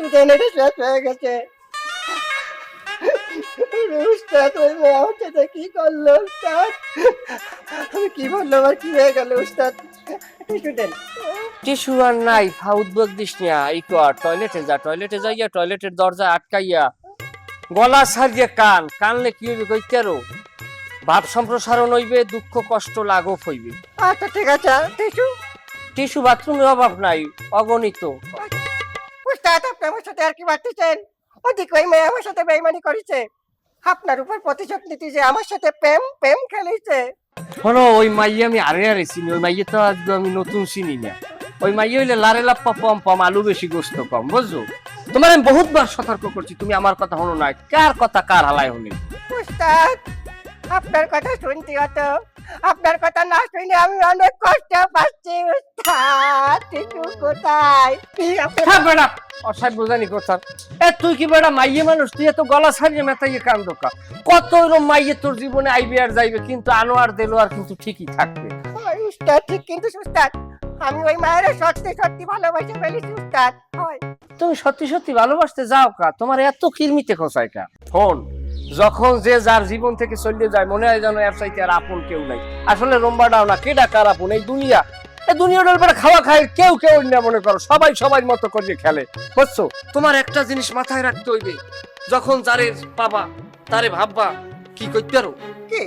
Tissue দেন, এটা শেষ হয়ে গেছে। উস্তাদ ওই মেয়ে আমার সাথে কি করলো উস্তাদ? আমি কি বললাম আর কি হয়ে গেল উস্তাদ? টিস্যু দেন। টিস্যু আর নাই, উদ্যোগ দিস না। এই কর, টয়লেটে যা, টয়লেটে যাইয়া টয়লেটের দরজা আটকাইয়া গলা ছাড়িয়ে কানলে কি হইবে কইতারো? ভাব সম্প্রসারণ হইবে, দুঃখ কষ্ট লাঘব হইবে। আচ্ছা ঠিক আছে, টিস্যু। টিস্যু বাথরুমের অভাব নাই, অগণিত। উস্তাদ আপনি আমার সাথে আর কি মারতেছেন? ওদিকে ওই মেয়ে আমার সাথে বেইমানি করেছে, আপনার উপর প্রতিশোধ নিতে যে আমার সাথে প্রেম প্রেম খেলেছে। শোনো, ওই মাইয়া আমি আরে চিনি, ওই মাইয়া তো আজকে আমি নতুন চিনি না। ওই মাইয়া হইলে লারে লাপ্পা পম পম, আলু বেশি গোস্ত কম, বুঝছো? তোমার আমি বহুতবার সতর্ক করছি, তুমি আমার কথা শোনো না। কার কথা কার হালায় হনি? উস্তাদ আপনার কথা শুনতে হতো, আপনার কথা না শুনে আমি অনেক কষ্ট পাচ্ছি উস্তাদ। টিস্যু কোথায়? বেড়া অসায় বোঝানি কথা। তুই কি বেড়া মাইয়ে মানুষ? তুই এত গলা ছাড়িয়ে মেতাইয়ে কান দোকা। কত এরকম মাইয়ে তোর জীবনে আইবে আর যাইবে, কিন্তু আনোয়ার দেলোয়ার কিন্তু ঠিকই থাকবে। উস্তাদ ঠিক, কিন্তু উস্তাদ আমি ওই মায়ের সত্যি সত্যি ভালোবাসে ফেলেছি উস্তাদ। তুমি সত্যি সত্যি ভালোবাসতে যাও কা? তোমার এত কিরমিতে খোঁচায় কা? ফোন যখন যে যার জীবন থেকে চলে যায় মনে হয় যেন এর চাইতে আর আপন কেউ নাই। আসলে রম্বাটাও না, কেডা কার আপন? এই দুনিয়া, এই দুনিয়াটার পরে খাওয়া খায় কেউ কেউ না মনে করো, সবাই সবার মতো করে খেলে, বুঝছো? তোমার একটা জিনিস মাথায় রাখতে হইবে, যখন যারে পাবা তারে ভাববা কি কইতে পারো? কি?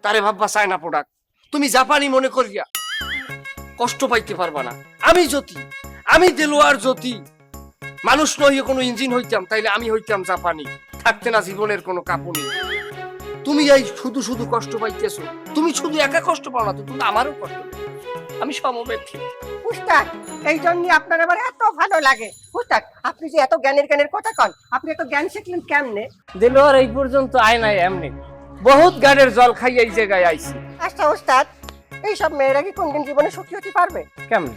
তারে ভাববা চায়না প্রোডাক্ট। তুমি জাপানি মনে করিয়া কষ্ট পাইতে পারবা না। আমি দেলোয়ার জ্যোতি মানুষ নইয়ে কোনো ইঞ্জিন হইতাম, তাইলে আমি হইতাম জাপানি, থাকতে না জীবনের কোনো কাঁপুনি। তুমি এই শুধু শুধু কষ্ট পাইতেছো, তুমি শুধু একা কষ্ট পাও না তো, তুমি আমারও কষ্ট দাও। আমি সমব্যথী উস্তাদ এই জন্য আপনার আবার এত ভালো লাগে। উস্তাদ আপনি যে এত জ্ঞানের কথা কন, আপনি এত জ্ঞান শিখলেন কেমনে? দেলোয়ার এই পর্যন্ত আয় নাই এমনি, বহুত গাড়ের জল খাই এই জায়গায় আইছি। আচ্ছা উস্তাদ, এইসব মেয়েরা কি কোনদিন জীবনে সুখী হতে পারবে? কেমন?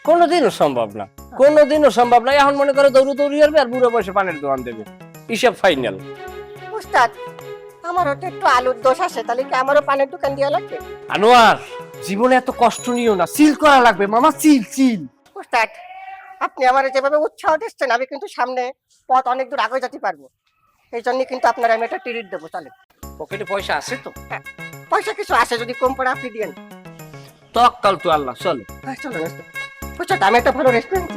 কোনোদিনও সম্ভব না, কোনোদিনও সম্ভব না। এখন মনে করো দৌড়ি আসবে আর বুড়ো বয়সে পানের দোকান দেবে, হিসাব ফাইনাল। উস্তাদ আমারও তো একটু আলুর দোষ আছে, তাহলে কি আমারও পানের দোকান দেওয়া লাগবে? আনোয়ার জীবনে এত কষ্ট নিও না, চিল করা লাগবে মামা, চিল। উস্তাদ আপনি আমার যেভাবে উৎসাহ দিচ্ছেন, আমি কিন্তু সামনে পথ অনেক দূর আগে যেতে পারবো। এই জন্য কিন্তু আপনার আমি একটা ট্রিট দেবো। চলে পকেটে পয়সা আছে তো? পয়সা কিছু আছে, যদি কম পড়ে আপনি দিয়েন। তক্কাল তো আল্লাহ, চলো। চলো উস্তাদ, আমি একটা ভালো রেস্টুরেন্ট